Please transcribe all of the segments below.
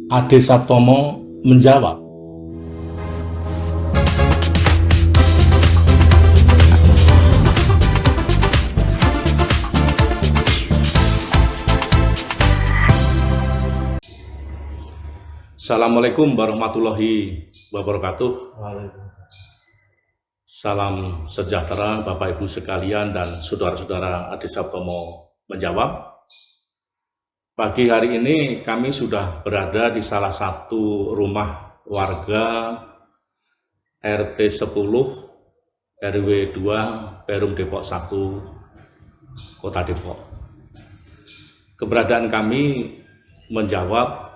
Ade Saptomo menjawab. Assalamualaikum warahmatullahi wabarakatuh. Salam sejahtera Bapak Ibu sekalian dan saudara-saudara Ade Saptomo menjawab. Pagi hari ini kami sudah berada di salah satu rumah warga RT 10 RW 2 Perum Depok 1 Kota Depok. Keberadaan kami menjawab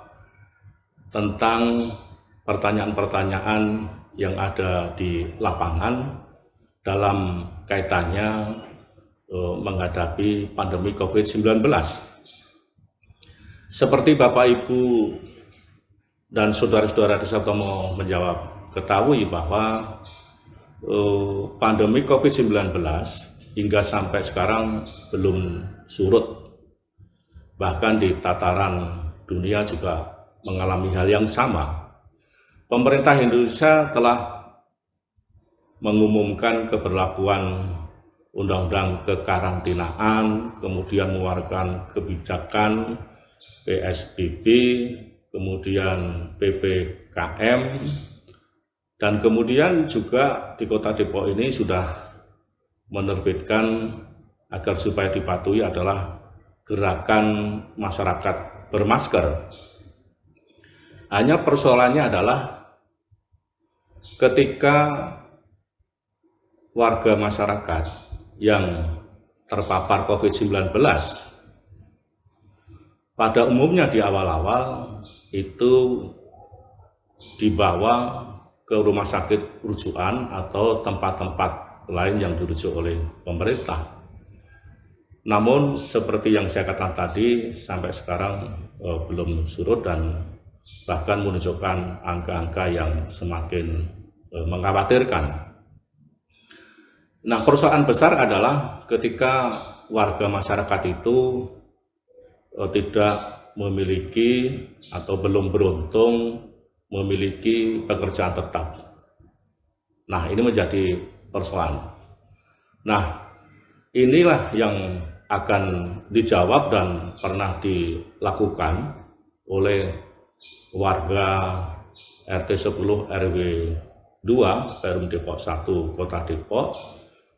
tentang pertanyaan-pertanyaan yang ada di lapangan dalam kaitannya menghadapi pandemi COVID-19. Seperti Bapak Ibu dan saudara-saudara Ade Saptomo menjawab, ketahui bahwa pandemi COVID-19 hingga sampai sekarang belum surut. Bahkan di tataran dunia juga mengalami hal yang sama. Pemerintah Indonesia telah mengumumkan keberlakuan Undang-Undang Kekarantinaan, kemudian mengeluarkan kebijakan PSBB, kemudian PPKM, dan kemudian juga di Kota Depok ini sudah menerbitkan agar supaya dipatuhi adalah gerakan masyarakat bermasker. Hanya persoalannya adalah ketika warga masyarakat yang terpapar COVID-19 pada umumnya di awal-awal itu dibawa ke rumah sakit rujukan atau tempat-tempat lain yang dirujuk oleh pemerintah. Namun seperti yang saya katakan tadi, sampai sekarang belum surut dan bahkan menunjukkan angka-angka yang semakin mengkhawatirkan. Nah, persoalan besar adalah ketika warga masyarakat itu tidak memiliki atau belum beruntung memiliki pekerjaan tetap. Nah, ini menjadi persoalan. Nah, inilah yang akan dijawab dan pernah dilakukan oleh warga RT 10 RW 2 Perum Depok 1 Kota Depok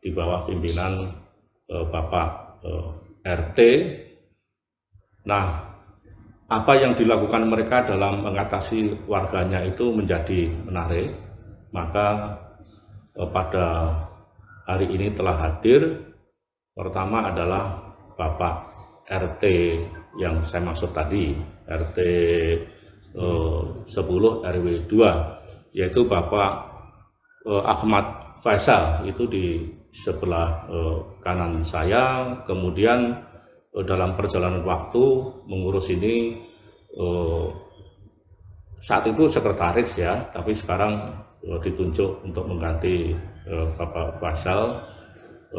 di bawah pimpinan Bapak RT. Nah, apa yang dilakukan mereka dalam mengatasi warganya itu menjadi menarik. Maka pada hari ini telah hadir, pertama adalah Bapak RT yang saya maksud tadi, RT 10 RW 2, yaitu Bapak Ahmad Faisal, itu di sebelah kanan saya. Kemudian dalam perjalanan waktu mengurus ini, saat itu sekretaris ya, tapi sekarang ditunjuk untuk mengganti Bapak Faisal,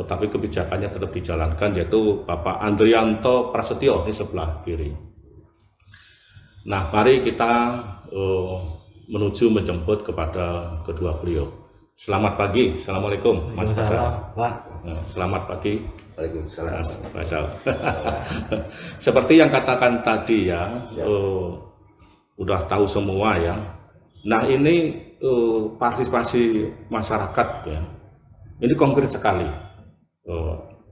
tapi kebijakannya tetap dijalankan, yaitu Bapak Andrianto Prasetyo di sebelah kiri. Nah, mari kita menuju menjemput kepada kedua beliau. Selamat pagi, Assalamualaikum Mas Faisal. Selamat pagi. Waalaikumsalam. Faisal. Seperti yang katakan tadi ya, udah tahu semua ya. Nah, ini partisipasi masyarakat ya, ini konkret sekali.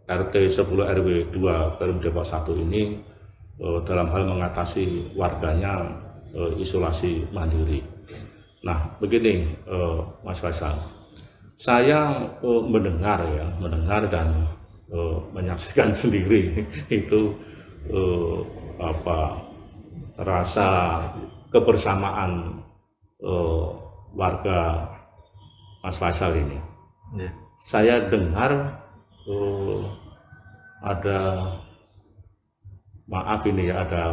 RT 10 RW 2 Perum Depok 1 ini dalam hal mengatasi warganya isolasi mandiri. Nah, begini Mas Faisal, saya mendengar dan menyaksikan sendiri itu rasa kebersamaan warga Mas Faisal ini. Yeah. Saya dengar ada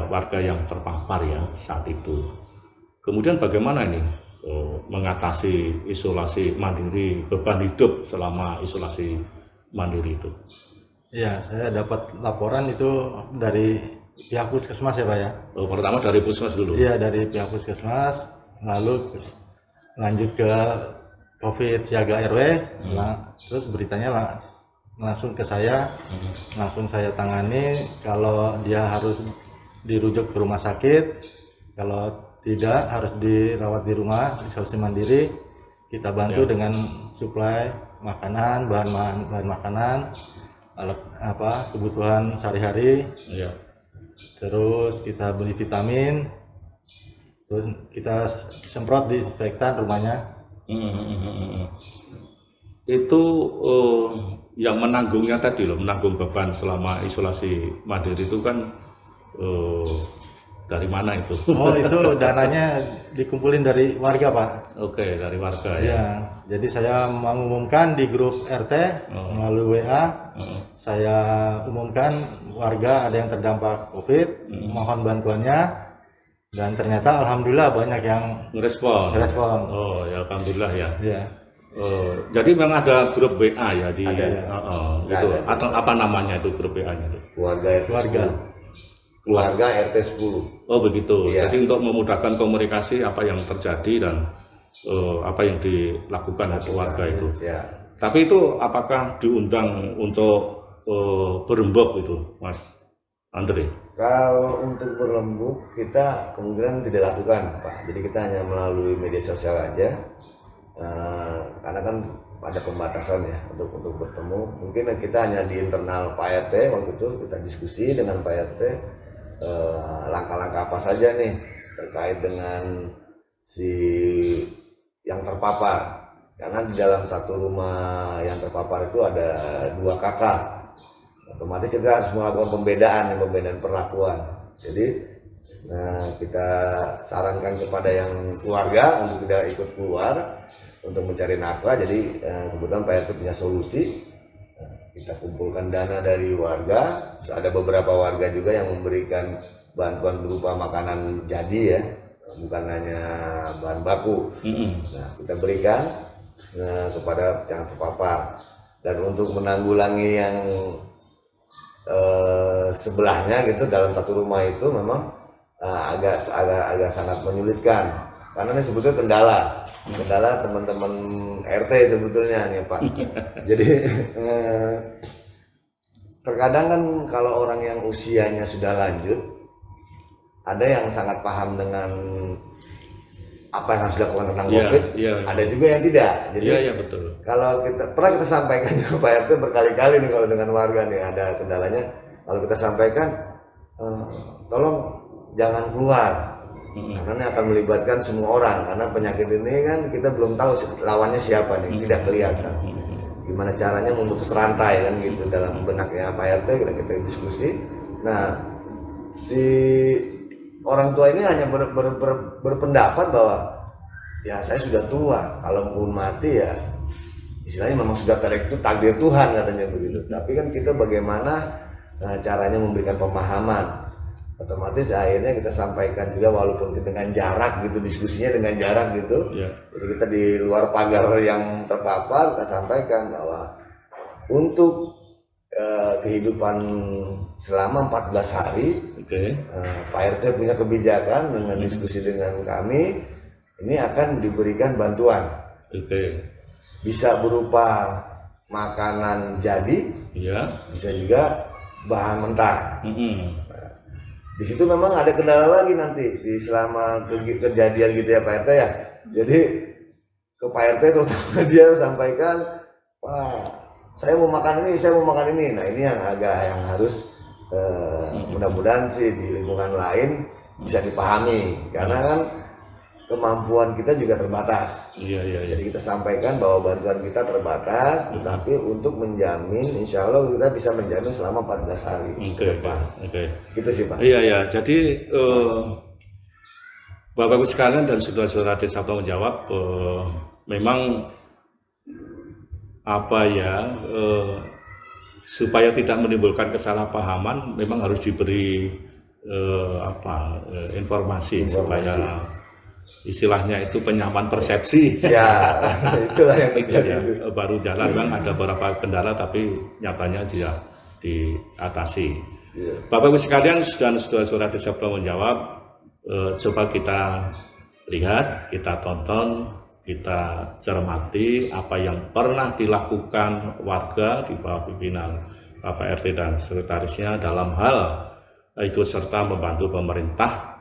warga yang terpapar ya saat itu. Kemudian bagaimana ini mengatasi isolasi mandiri, beban hidup selama isolasi mandiri itu? Ya, saya dapat laporan itu dari pihak puskesmas ya Pak ya. Oh, pertama dari puskesmas dulu. Iya, dari pihak puskesmas, lalu lanjut ke COVID siaga RW, terus beritanya langsung ke saya, langsung saya tangani. Kalau dia harus dirujuk ke rumah sakit, kalau tidak harus dirawat di rumah isolasi mandiri, kita bantu dengan suplai makanan, bahan makanan, alat kebutuhan sehari-hari. Ya. Terus kita beli vitamin, terus kita semprot disinfektan rumahnya. Itu yang menanggungnya tadi loh, menanggung beban selama isolasi mandiri itu kan dari mana itu? Oh, itu dananya dikumpulin dari warga Pak. Oke, dari warga ya. Ya, jadi saya mengumumkan di grup RT melalui WA. Saya umumkan warga ada yang terdampak COVID, mohon bantuannya, dan ternyata alhamdulillah banyak yang Respon. Oh ya, alhamdulillah ya. Ya. Jadi memang ada grup WA ya di Ada. itu atau apa namanya itu grup WA-nya itu? Keluarga RT 10. Oh begitu. Iya. Jadi untuk memudahkan komunikasi apa yang terjadi dan apa yang dilakukan oleh keluarga itu. Ya. Tapi itu apakah diundang untuk berembuk itu, Mas Andre? Kalau untuk berembuk kita kemungkinan tidak lakukan, Pak. Jadi kita hanya melalui media sosial aja. Karena kan ada pembatasan ya untuk bertemu. Mungkin kita hanya di internal Pak RT waktu itu kita diskusi dengan Pak RT langkah-langkah apa saja nih terkait dengan si yang terpapar. Karena di dalam satu rumah yang terpapar itu ada 2 kakak. Otomatis kita harus melakukan pembedaan perlakuan. Jadi kita sarankan kepada yang keluarga untuk tidak ikut keluar untuk mencari nafkah. Jadi kebetulan Pak RT punya solusi. Kita kumpulkan dana dari warga. Terus ada beberapa warga juga yang memberikan bantuan berupa makanan jadi ya, bukan hanya bahan baku. Nah, kita berikan kepada yang terpapar. Dan untuk menanggulangi yang sebelahnya gitu dalam satu rumah itu memang agak sangat menyulitkan. Karena ini sebetulnya kendala teman-teman RT sebetulnya nih Pak. Jadi terkadang kan kalau orang yang usianya sudah lanjut, ada yang sangat paham dengan apa yang harus dilakukan tentang COVID, ada juga yang tidak. Jadi betul. Kalau pernah kita sampaikan ke Pak RT berkali-kali nih kalau dengan warga nih ada kendalanya, kalau kita sampaikan tolong jangan keluar. Karena ini akan melibatkan semua orang, karena penyakit ini kan kita belum tahu lawannya siapa nih, tidak kelihatan. Gimana caranya memutus rantai kan gitu dalam benaknya Pak RT kita diskusi. Nah, si orang tua ini hanya berpendapat bahwa ya saya sudah tua, kalaupun mati ya istilahnya memang sudah takdir Tuhan katanya begitu. Tapi kan kita bagaimana caranya memberikan pemahaman. Otomatis akhirnya kita sampaikan juga walaupun dengan jarak gitu, diskusinya dengan jarak gitu. Jadi kita di luar pagar yang terpapar kita sampaikan bahwa untuk kehidupan selama 14 hari Pak RT punya kebijakan dengan diskusi dengan kami, ini akan diberikan bantuan. Bisa berupa makanan jadi, bisa juga bahan mentah. Di situ memang ada kendala lagi nanti di selama kejadian gitu ya Pak RT ya. Jadi ke Pak RT terutama dia sampaikan, Pak, saya mau makan ini. Nah ini yang harus mudah-mudahan sih di lingkungan lain bisa dipahami, karena kan kemampuan kita juga terbatas. Jadi kita sampaikan bahwa bantuan kita terbatas, tetapi untuk menjamin, insya Allah kita bisa menjamin selama 14 hari ke depan. Gitu sih Pak. Iya. Jadi Bapak-Ibu sekalian dan saudara-saudara desa tanggung jawab, memang supaya tidak menimbulkan kesalahpahaman, memang harus diberi informasi supaya istilahnya itu penyamaan persepsi. Ya, itulah yang terjadi. Baru jalan, memang ada beberapa kendala tapi nyatanya sudah diatasi. Bapak Ibu sekalian dan saudara-saudara desa Pulau menjawab, coba kita lihat, kita tonton, kita cermati apa yang pernah dilakukan warga di bawah pimpinan Bapak RT dan sekretarisnya dalam hal ikut serta membantu pemerintah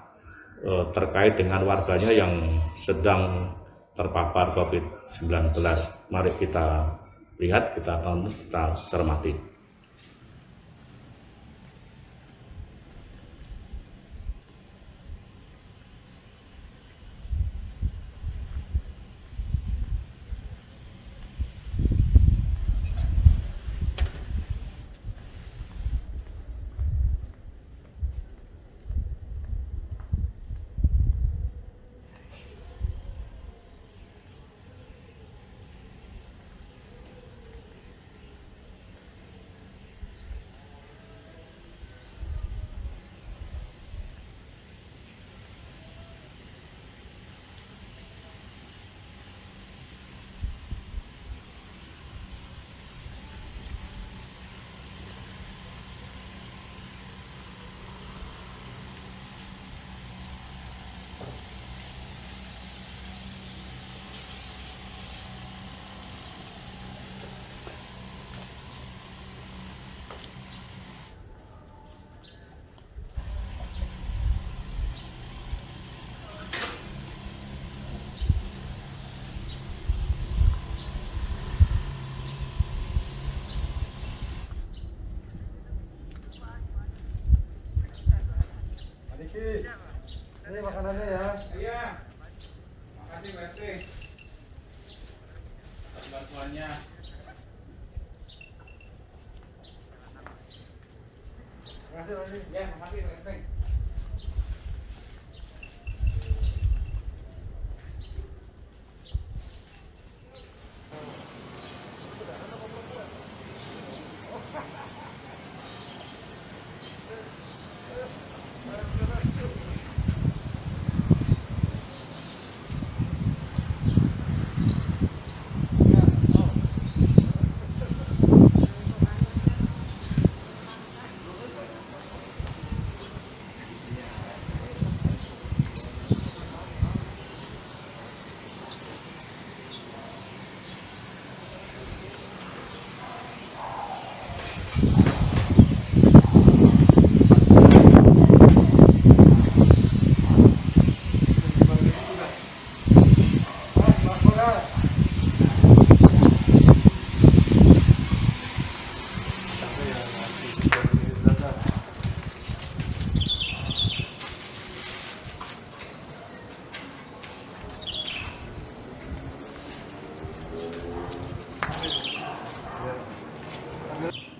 terkait dengan warganya yang sedang terpapar COVID-19. Mari kita lihat, kita tonton, kita cermati. Ini makanannya ya. Iya. Makasih Pak RT. Atas bantuannya. Makasih Pak. Ya, makasih Pak RT.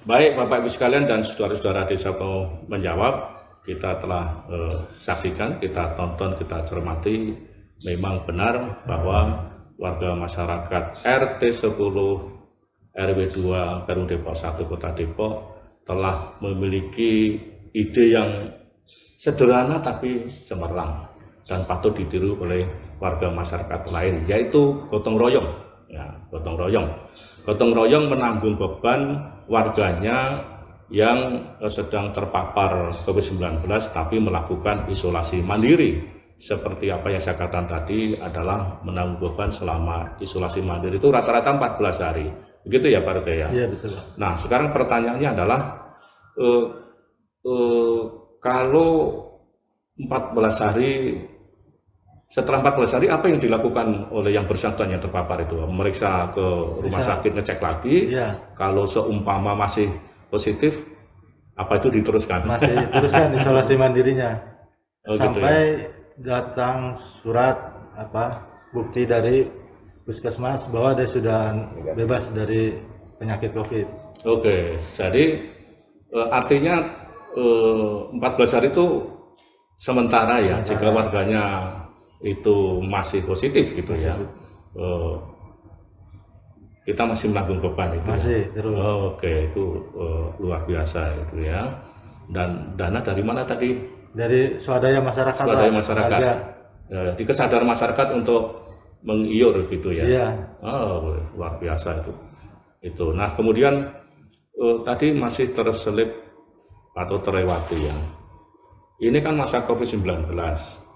Baik Bapak Ibu sekalian dan saudara-saudara desa Pulau menjawab, kita telah saksikan, kita tonton, kita cermati. Memang benar bahwa warga masyarakat RT 10 RW 2 Perum Depok 1 Kota Depok telah memiliki ide yang sederhana tapi cemerlang dan patut ditiru oleh warga masyarakat lain, yaitu gotong royong. Ya, gotong royong. Gotong royong menanggung beban warganya yang sedang terpapar COVID-19 tapi melakukan isolasi mandiri. Seperti apa yang saya katakan tadi adalah menanggung beban selama isolasi mandiri itu rata-rata 14 hari. Begitu ya Pak RT ya? Iya betul. Nah sekarang pertanyaannya adalah kalau 14 hari, setelah 14 hari apa yang dilakukan oleh yang bersangkutan yang terpapar itu? Memeriksa ke rumah sakit, ngecek lagi. Iya. Kalau seumpama masih positif, apa itu diteruskan? Masih teruskan isolasi mandirinya. Oh, gitu sampai datang surat bukti dari puskesmas bahwa dia sudah bebas dari penyakit COVID. Oke, jadi artinya 14 hari itu sementara ya, jika warganya itu masih positif gitu ya. Kita masih menanggung beban itu. Masih ya? terus. Oke, itu luar biasa itu ya. Dan dana dari mana tadi? Dari swadaya masyarakat. Swadaya masyarakat. Di kesadaran masyarakat untuk mengiur gitu ya. Iya. Oh, luar biasa itu. Nah, kemudian tadi masih terselip atau terlewati ya. Ini kan masa COVID-19,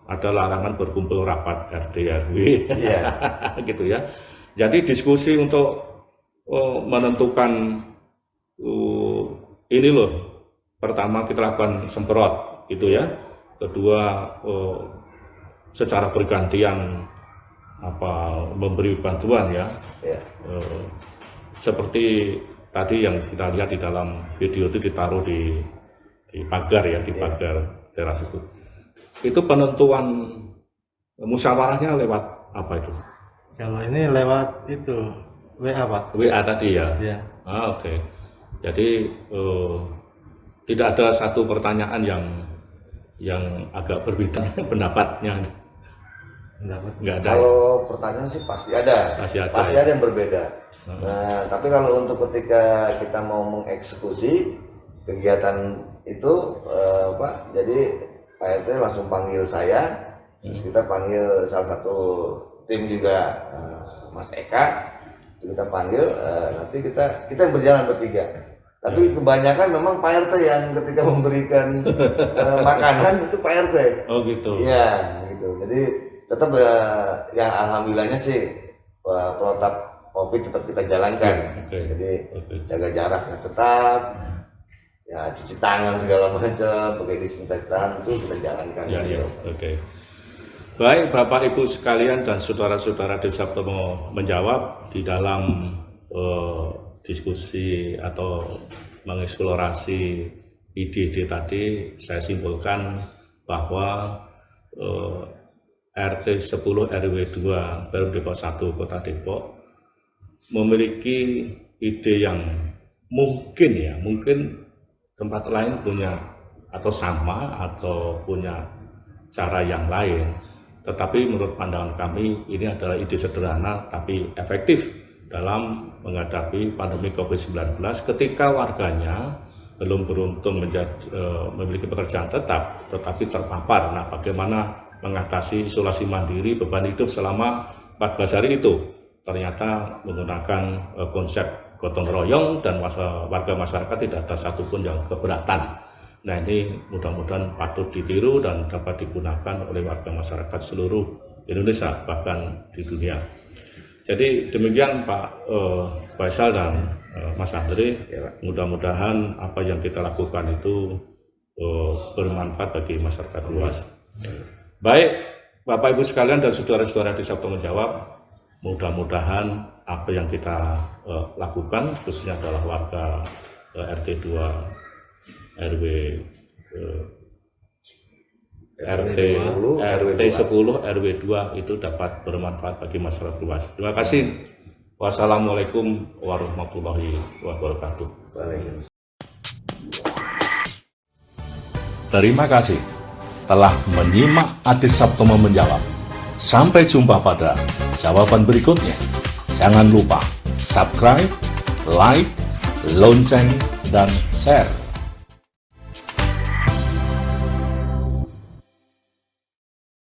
ada larangan berkumpul rapat RT RW, Iya. gitu ya. Jadi diskusi untuk menentukan ini loh, pertama kita lakukan semprot, gitu ya. Kedua secara bergantian memberi bantuan ya. Iya. Seperti tadi yang kita lihat di dalam video itu ditaruh di pagar ya, di pagar teras itu. Itu penentuan musyawarahnya lewat apa itu? Kalau ini lewat itu WA Pak. WA tadi ya? Ya. Oke. Jadi tidak ada satu pertanyaan yang agak berbeda pendapatnya. Nggak ada. Kalau pertanyaan sih pasti ada. Pasti ada. Pasti ada yang berbeda. Nah, tapi kalau untuk ketika kita mau mengeksekusi kegiatan itu, Pak, jadi Pak RT langsung panggil saya, terus kita panggil salah satu tim juga, Mas Eka, kita panggil, nanti kita yang berjalan bertiga. Tapi kebanyakan memang Pak RT yang ketika memberikan makanan itu Pak RT. Oh gitu. Iya, gitu. Jadi tetap ya alhamdulillahnya sih protap COVID tetap kita jalankan. Jadi jaga jaraknya tetap, ya cuci tangan segala macam, pakai disinfektan itu kita jalankan. Ya, ya, oke. Baik, Bapak Ibu sekalian dan saudara-saudara Desa Sabtomo menjawab di dalam diskusi atau mengeksplorasi ide-ide tadi, saya simpulkan bahwa RT 10 RW 2 Perum Depok 1 Kota Depok memiliki ide yang mungkin tempat lain punya atau sama atau punya cara yang lain, tetapi menurut pandangan kami ini adalah ide sederhana tapi efektif dalam menghadapi pandemi COVID-19 ketika warganya belum beruntung memiliki pekerjaan tetap tetapi terpapar. Nah, bagaimana mengatasi isolasi mandiri beban hidup selama 14 hari itu? Ternyata menggunakan konsep gotong royong dan warga masyarakat tidak ada satupun yang keberatan. Nah, ini mudah-mudahan patut ditiru dan dapat digunakan oleh warga masyarakat seluruh Indonesia bahkan di dunia. Jadi demikian Pak Faisal dan Mas Andri, mudah-mudahan apa yang kita lakukan itu bermanfaat bagi masyarakat luas. Baik, Bapak Ibu sekalian dan saudara-saudara di Sabto menjawab, mudah-mudahan apa yang kita lakukan khususnya adalah warga RT 2 RW RT 10 RW 2 itu dapat bermanfaat bagi masyarakat luas. Terima kasih. Wassalamualaikum warahmatullahi wabarakatuh. Terima kasih telah menyimak Adis Sabtomo menjawab. Sampai jumpa pada jawaban berikutnya. Jangan lupa subscribe, like, lonceng, dan share.